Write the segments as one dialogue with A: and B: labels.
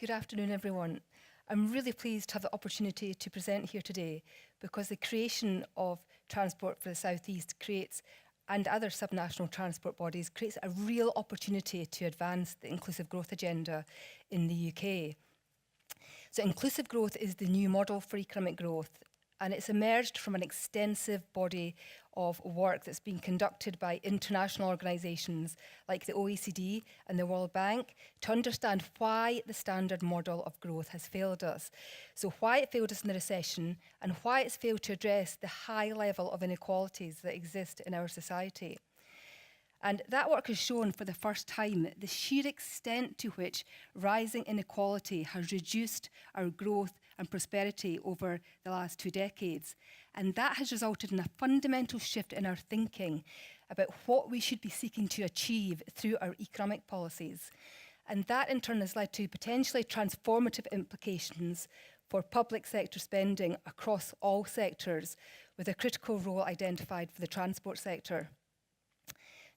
A: Good afternoon, everyone. I'm really pleased to have the opportunity to present here today because the creation of Transport for the South East creates, and other subnational transport bodies, creates a real opportunity to advance the inclusive growth agenda in the UK. So inclusive growth is the new model for economic growth, and it's emerged from an extensive body of work that's been conducted by international organisations like the OECD and the World Bank to understand why the standard model of growth has failed us. So why it failed us in the recession and why it's failed to address the high level of inequalities that exist in our society. And that work has shown for the first time the sheer extent to which rising inequality has reduced our growth and prosperity over the last 2 decades. And that has resulted in a fundamental shift in our thinking about what we should be seeking to achieve through our economic policies. And that in turn has led to potentially transformative implications for public sector spending across all sectors, with a critical role identified for the transport sector.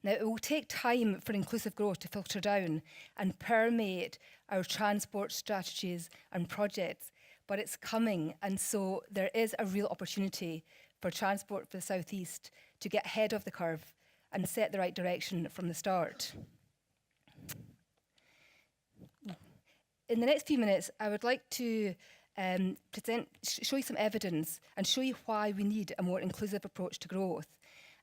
A: Now, it will take time for inclusive growth to filter down and permeate our transport strategies and projects, but it's coming, and so there is a real opportunity for Transport for the South East to get ahead of the curve and set the right direction from the start. In the next few minutes, I would like to show you some evidence and show you why we need a more inclusive approach to growth.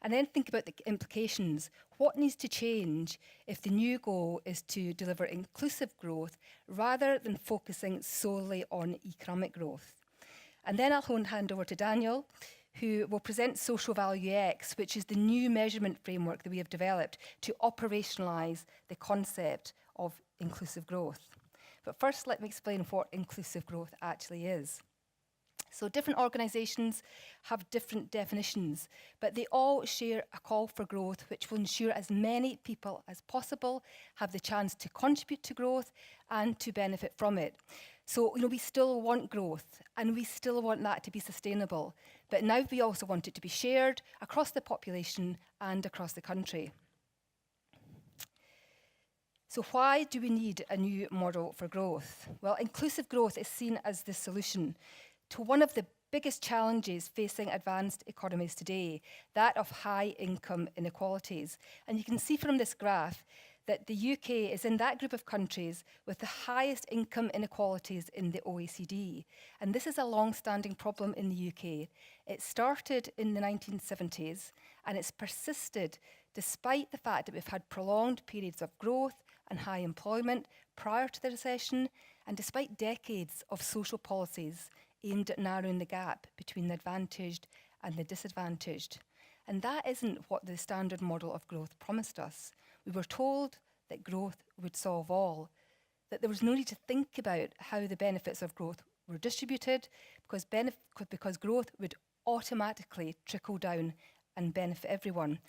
A: And then think about the implications. What needs to change if the new goal is to deliver inclusive growth rather than focusing solely on economic growth? And then I'll hand over to Daniel, who will present Social Value X, which is the new measurement framework that we have developed to operationalise the concept of inclusive growth. But first, let me explain what inclusive growth actually is. So different organisations have different definitions, but they all share a call for growth which will ensure as many people as possible have the chance to contribute to growth and to benefit from it. So, we still want growth and we still want that to be sustainable, but now we also want it to be shared across the population and across the country. So why do we need a new model for growth? Well, inclusive growth is seen as the solution to one of the biggest challenges facing advanced economies today, that of high income inequalities. And you can see from this graph that the UK is in that group of countries with the highest income inequalities in the OECD. And this is a long-standing problem in the UK. It started in the 1970s and it's persisted despite the fact that we've had prolonged periods of growth and high employment prior to the recession, and despite decades of social policies aimed at narrowing the gap between the advantaged and the disadvantaged. And that isn't what the standard model of growth promised us. We were told that growth would solve all, that there was no need to think about how the benefits of growth were distributed, because growth would automatically trickle down and benefit everyone.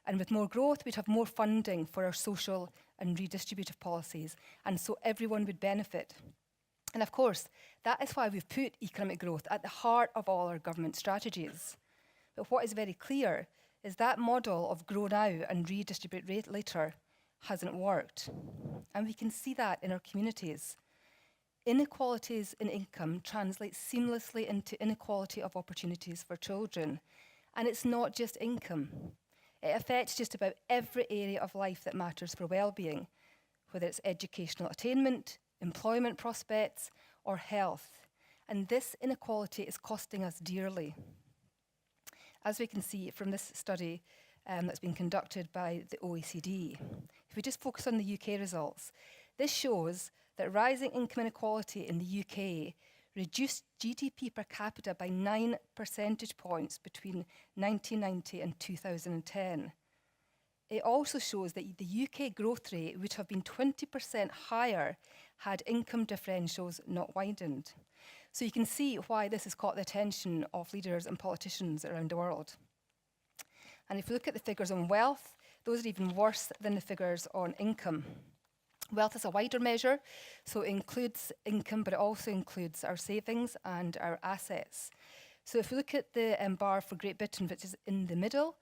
A: And with more growth, we'd have more funding for our social and redistributive policies, and so everyone would benefit. And of course, that is why we've put economic growth at the heart of all our government strategies. But what is very clear is that model of grow now and redistribute later hasn't worked. And we can see that in our communities. Inequalities in income translate seamlessly into inequality of opportunities for children. And it's not just income. It affects just about every area of life that matters for well-being, whether it's educational attainment, employment prospects, or health. And this inequality is costing us dearly. As we can see from this study that's been conducted by the OECD, if we just focus on the UK results, this shows that rising income inequality in the UK reduced GDP per capita by 9 percentage points between 1990 and 2010. It also shows that the UK growth rate would have been 20% higher had income differentials not widened. So you can see why this has caught the attention of leaders and politicians around the world. And if you look at the figures on wealth, those are even worse than the figures on income. Wealth is a wider measure, so it includes income, but it also includes our savings and our assets. So if we look at the bar for Great Britain, which is in the middle,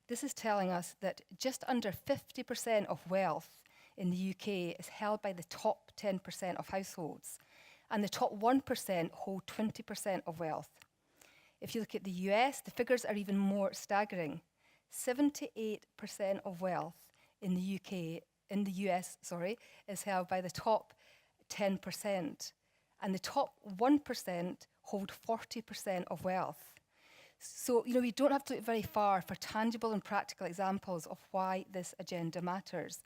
A: this is telling us that just under 50% of wealth in the UK is held by the top 10% of households, and the top 1% hold 20% of wealth. If you look at the US, the figures are even more staggering. 78% of wealth in the US, is held by the top 10%, and the top 1% hold 40% of wealth. So, we don't have to look very far for tangible and practical examples of why this agenda matters.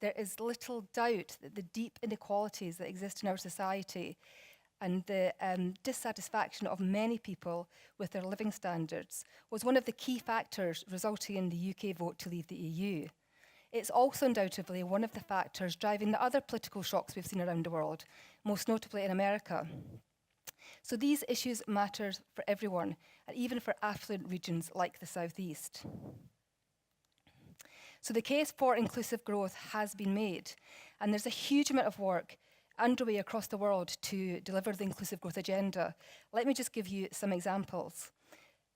A: There is little doubt that the deep inequalities that exist in our society and the dissatisfaction of many people with their living standards was one of the key factors resulting in the UK vote to leave the EU. It's also undoubtedly one of the factors driving the other political shocks we've seen around the world, most notably in America. So these issues matter for everyone, and even for affluent regions like the Southeast. So the case for inclusive growth has been made, and there's a huge amount of work underway across the world to deliver the inclusive growth agenda. Let me just give you some examples.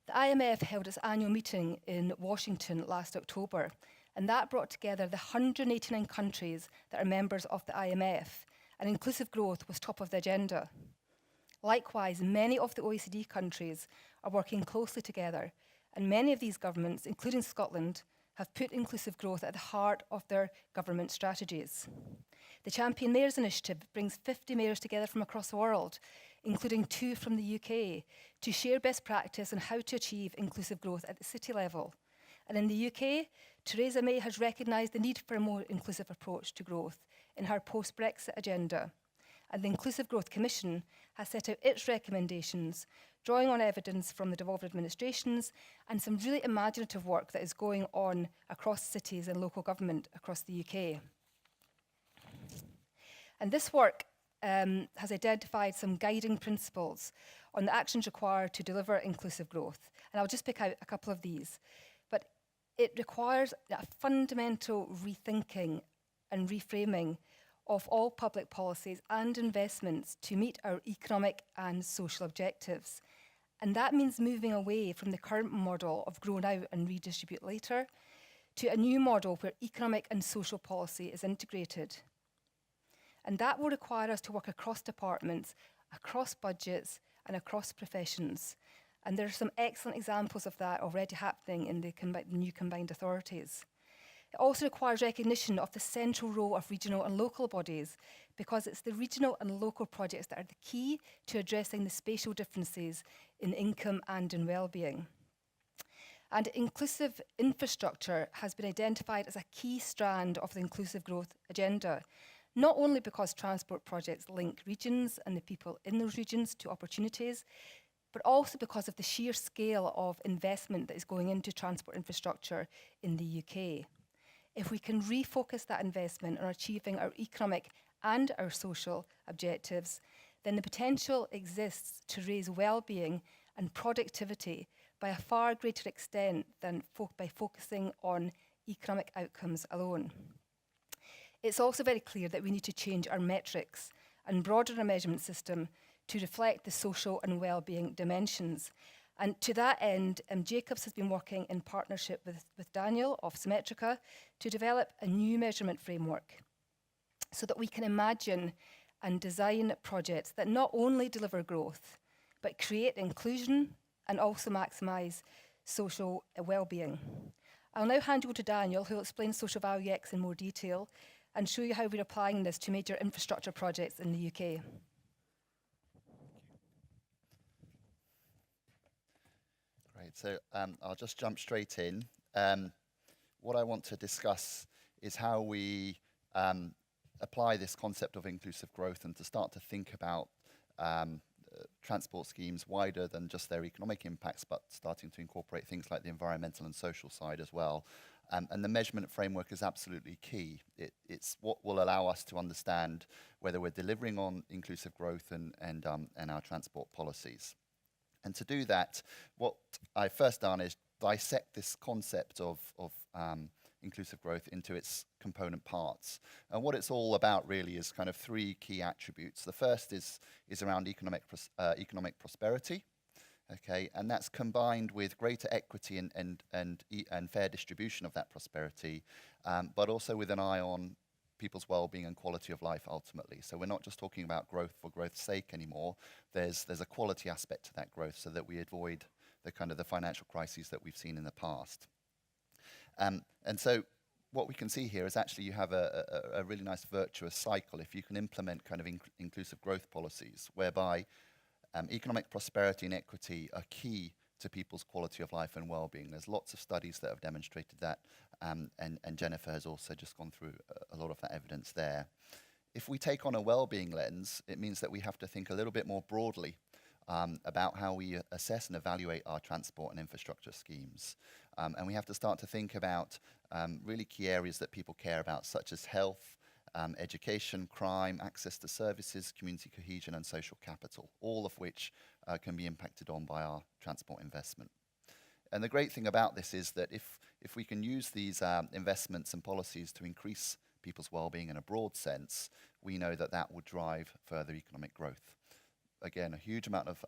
A: The IMF held its annual meeting in Washington last October, and that brought together the 189 countries that are members of the IMF, and inclusive growth was top of the agenda. Likewise, many of the OECD countries are working closely together, and many of these governments, including Scotland, have put inclusive growth at the heart of their government strategies. The Champion Mayors Initiative brings 50 mayors together from across the world, including 2 from the UK, to share best practice on how to achieve inclusive growth at the city level. And in the UK, Theresa May has recognised the need for a more inclusive approach to growth in her post-Brexit agenda. And the Inclusive Growth Commission has set out its recommendations, drawing on evidence from the devolved administrations and some really imaginative work that is going on across cities and local government across the UK. And this work has identified some guiding principles on the actions required to deliver inclusive growth. And I'll just pick out a couple of these. But it requires a fundamental rethinking and reframing of all public policies and investments to meet our economic and social objectives. And that means moving away from the current model of grow now and redistribute later to a new model where economic and social policy is integrated. And that will require us to work across departments, across budgets, and across professions. And there are some excellent examples of that already happening in the new combined authorities. It also requires recognition of the central role of regional and local bodies, because it's the regional and local projects that are the key to addressing the spatial differences in income and in well-being. And inclusive infrastructure has been identified as a key strand of the inclusive growth agenda, not only because transport projects link regions and the people in those regions to opportunities, but also because of the sheer scale of investment that is going into transport infrastructure in the UK. If we can refocus that investment on achieving our economic and our social objectives, then the potential exists to raise well-being and productivity by a far greater extent than by focusing on economic outcomes alone. It's also very clear that we need to change our metrics and broaden our measurement system to reflect the social and well-being dimensions. And to that end, Jacobs has been working in partnership with Daniel of Symmetrica to develop a new measurement framework so that we can imagine and design projects that not only deliver growth, but create inclusion and also maximise social well-being. I'll now hand you over to Daniel, who will explain Social Value X in more detail and show you how we're applying this to major infrastructure projects in the UK.
B: Great, so I'll just jump straight in. What I want to discuss is how we apply this concept of inclusive growth and to start to think about transport schemes wider than just their economic impacts, but starting to incorporate things like the environmental and social side as well. And the measurement framework is absolutely key. It's what will allow us to understand whether we're delivering on inclusive growth and our transport policies. And to do that, what I've first done is dissect this concept of inclusive growth into its component parts. And what it's all about really is kind of 3 key attributes. The first is around economic prosperity, okay, and that's combined with greater equity and fair distribution of that prosperity, but also with an eye on people's well-being and quality of life ultimately. So we're not just talking about growth for growth's sake anymore. There's a quality aspect to that growth so that we avoid the kind of the financial crises that we've seen in the past. And so what we can see here is actually you have a really nice virtuous cycle if you can implement kind of inclusive growth policies whereby economic prosperity and equity are key to people's quality of life and well-being. There's lots of studies that have demonstrated that, and Jennifer has also just gone through a lot of that evidence there. If we take on a well-being lens, it means that we have to think a little bit more broadly about how we assess and evaluate our transport and infrastructure schemes. And we have to start to think about really key areas that people care about, such as health, education, crime, access to services, community cohesion, and social capital, all of which can be impacted on by our transport investment. And the great thing about this is that if we can use these investments and policies to increase people's well-being in a broad sense, we know that that will drive further economic growth. Again, a huge amount of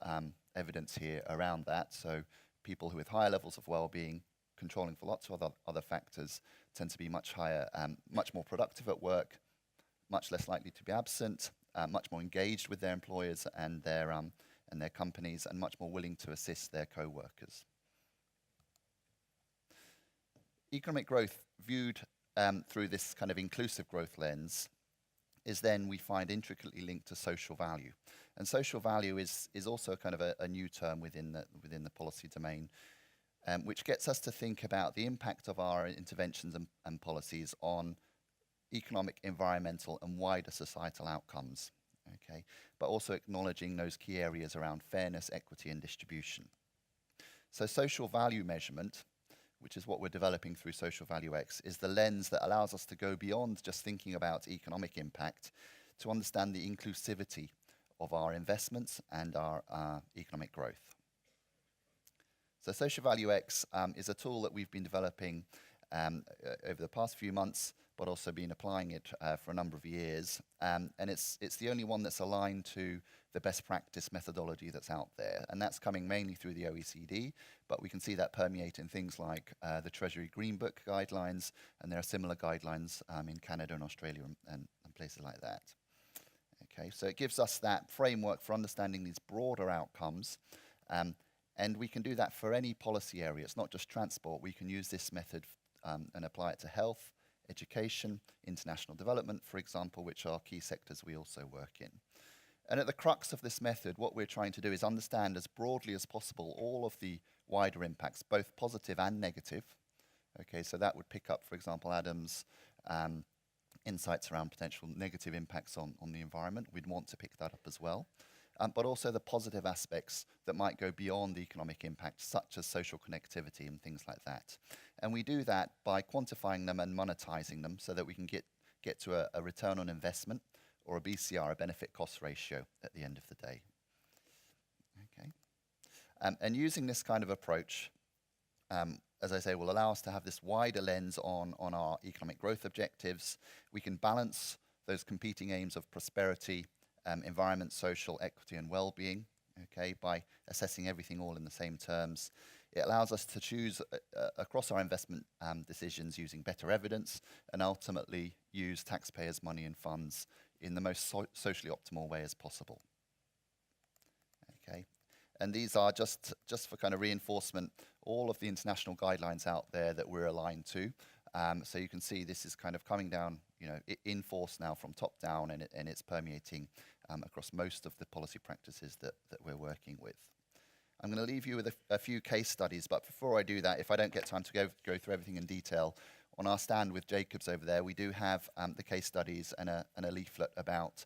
B: evidence here around that. So people who with higher levels of well-being, controlling for lots of other factors, tend to be much higher, much more productive at work, much less likely to be absent, much more engaged with their employers and their companies, and much more willing to assist their co-workers. Economic growth viewed through this kind of inclusive growth lens is then we find intricately linked to social value. And social value is also kind of a new term within the policy domain, which gets us to think about the impact of our interventions and policies on economic, environmental, and wider societal outcomes, okay? But also acknowledging those key areas around fairness, equity, and distribution. So social value measurement, which is what we're developing through Social Value X, is the lens that allows us to go beyond just thinking about economic impact to understand the inclusivity of our investments and our economic growth. So Social Value X is a tool that we've been developing over the past few months, but also been applying it for a number of years. And it's the only one that's aligned to the best practice methodology that's out there. And that's coming mainly through the OECD, but we can see that permeate in things like the Treasury Green Book guidelines, and there are similar guidelines in Canada and Australia and places like that. Okay, so it gives us that framework for understanding these broader outcomes. And we can do that for any policy area. It's not just transport. We can use this method and apply it to health, education, international development, for example, which are key sectors we also work in. And at the crux of this method, what we're trying to do is understand as broadly as possible all of the wider impacts, both positive and negative. Okay, so that would pick up, for example, Adam's insights around potential negative impacts on the environment. We'd want to pick that up as well. But also the positive aspects that might go beyond the economic impact, such as social connectivity and things like that. And we do that by quantifying them and monetizing them so that we can get to a return on investment, or a BCR, a benefit cost ratio, at the end of the day. Okay. And using this kind of approach, as I say, will allow us to have this wider lens on our economic growth objectives. We can balance those competing aims of prosperity, environment, social, equity, and well-being, okay, by assessing everything all in the same terms. It allows us to choose across our investment decisions using better evidence, and ultimately use taxpayers' money and funds in the most socially optimal way as possible. Okay, and these are just for kind of reinforcement, all of the international guidelines out there that we're aligned to. So you can see this is kind of coming down, in force now from top down, and it's permeating across most of the policy practices that we're working with. I'm going to leave you with a few case studies, but before I do that, if I don't get time to go through everything in detail, on our stand with Jacobs over there, we do have the case studies and a leaflet about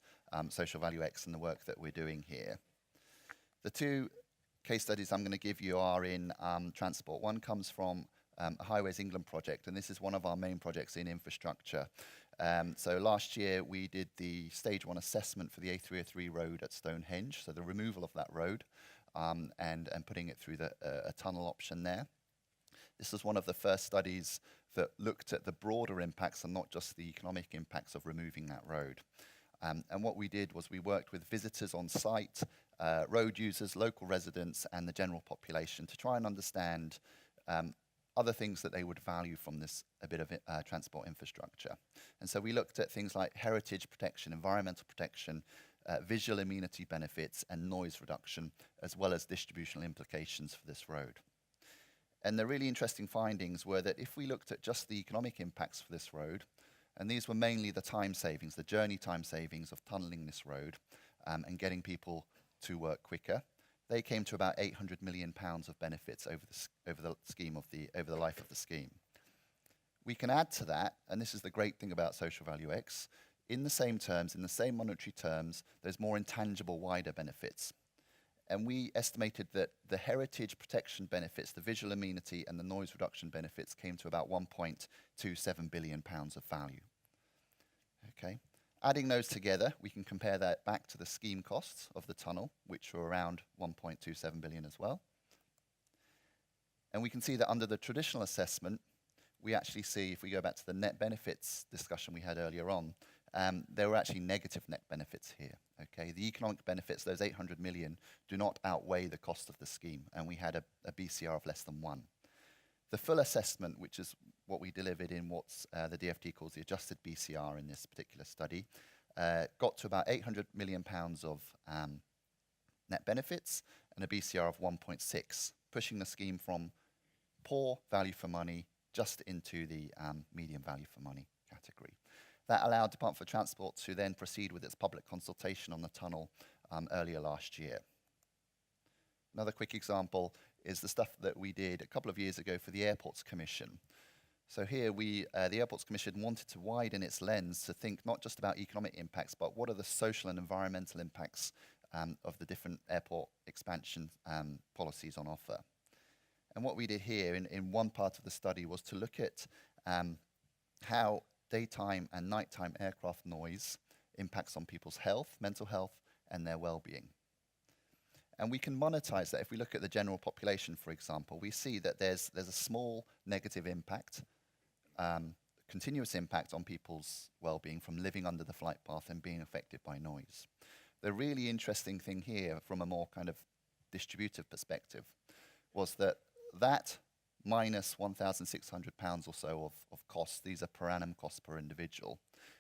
B: Social Value X and the work that we're doing here. The two case studies I'm going to give you are in transport. One comes from a Highways England project, and this is one of our main projects in infrastructure. So last year we did the stage 1 assessment for the A303 road at Stonehenge, so the removal of that road and putting it through a tunnel option there. This was one of the first studies that looked at the broader impacts and not just the economic impacts of removing that road. And what we did was we worked with visitors on site, road users, local residents, and the general population to try and understand other things that they would value from this a bit of transport infrastructure. And so we looked at things like heritage protection, environmental protection, visual amenity benefits, and noise reduction, as well as distributional implications for this road. And the really interesting findings were that if we looked at just the economic impacts for this road, and these were mainly the time savings, the journey time savings of tunneling this road and getting people to work quicker, they came to about £800 million of benefits over the life of the scheme. We can add to that, and this is the great thing about social value X, in the same terms, in the same monetary terms, there's more intangible, wider benefits. And we estimated that the heritage protection benefits, the visual amenity and the noise reduction benefits came to about £1.27 billion of value. Okay. Adding those together, we can compare that back to the scheme costs of the tunnel, which were around 1.27 billion as well. And we can see that under the traditional assessment, we actually see, if we go back to the net benefits discussion we had earlier on, there were actually negative net benefits here. Okay, the economic benefits, those 800 million, do not outweigh the cost of the scheme, and we had a BCR of less than 1. The full assessment, which is what we delivered in what's the DfT calls the adjusted BCR in this particular study, got to about 800 million pounds of net benefits and a BCR of 1.6, pushing the scheme from poor value for money just into the medium value for money category. That allowed Department for Transport to then proceed with its public consultation on the tunnel earlier last year. Another quick example is the stuff that we did a couple of years ago for the Airports Commission. So here the Airports Commission wanted to widen its lens to think not just about economic impacts, but what are the social and environmental impacts of the different airport expansion policies on offer. And what we did here in one part of the study was to look at how daytime and nighttime aircraft noise impacts on people's health, mental health, and their well-being. And we can monetize that. If we look at the general population, for example, we see that there's a small negative impact, continuous impact on people's well-being from living under the flight path and being affected by noise. The really interesting thing here, from a more kind of distributive perspective, was that minus £1,600 or so of costs, these are per annum costs per individual.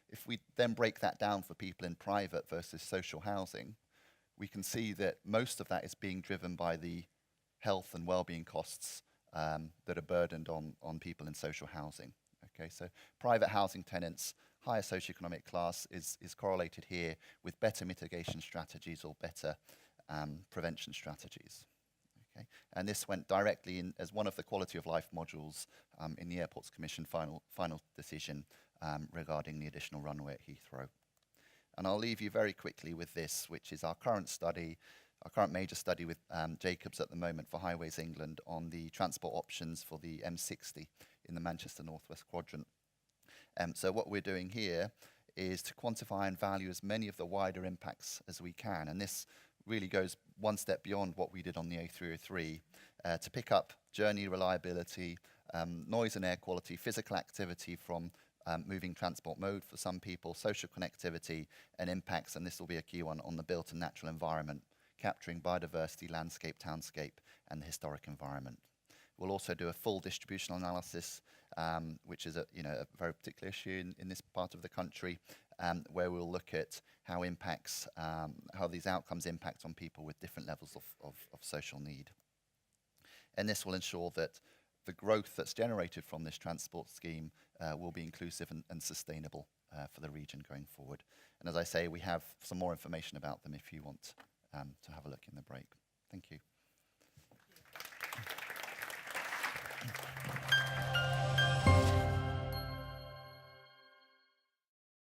B: If we then break that down for people in private versus social housing, we can see that most of that is being driven by the health and well-being costs that are burdened on people in social housing. Okay, so private housing tenants, higher socioeconomic class is correlated here with better mitigation strategies or better prevention strategies. Okay. And this went directly in as one of the quality of life modules in the Airports Commission final decision regarding the additional runway at Heathrow. And I'll leave you very quickly with this, which is our current study, our current major study with Jacobs at the moment for Highways England on the transport options for the M60 in the Manchester Northwest Quadrant. So what we're doing here is to quantify and value as many of the wider impacts as we can. And this really goes one step beyond what we did on the A303 to pick up journey reliability, noise and air quality, physical activity from moving transport mode for some people, social connectivity and impacts, and this will be a key one, on the built and natural environment, capturing biodiversity, landscape, townscape, and the historic environment. We'll also do a full distributional analysis, which is a very particular issue in this part of the country, where we'll look at how these outcomes impact on people with different levels of social need. And this will ensure that the growth that's generated from this transport scheme will be inclusive and sustainable for the region going forward. And as I say, we have some more information about them if you want to have a look in the break. Thank you.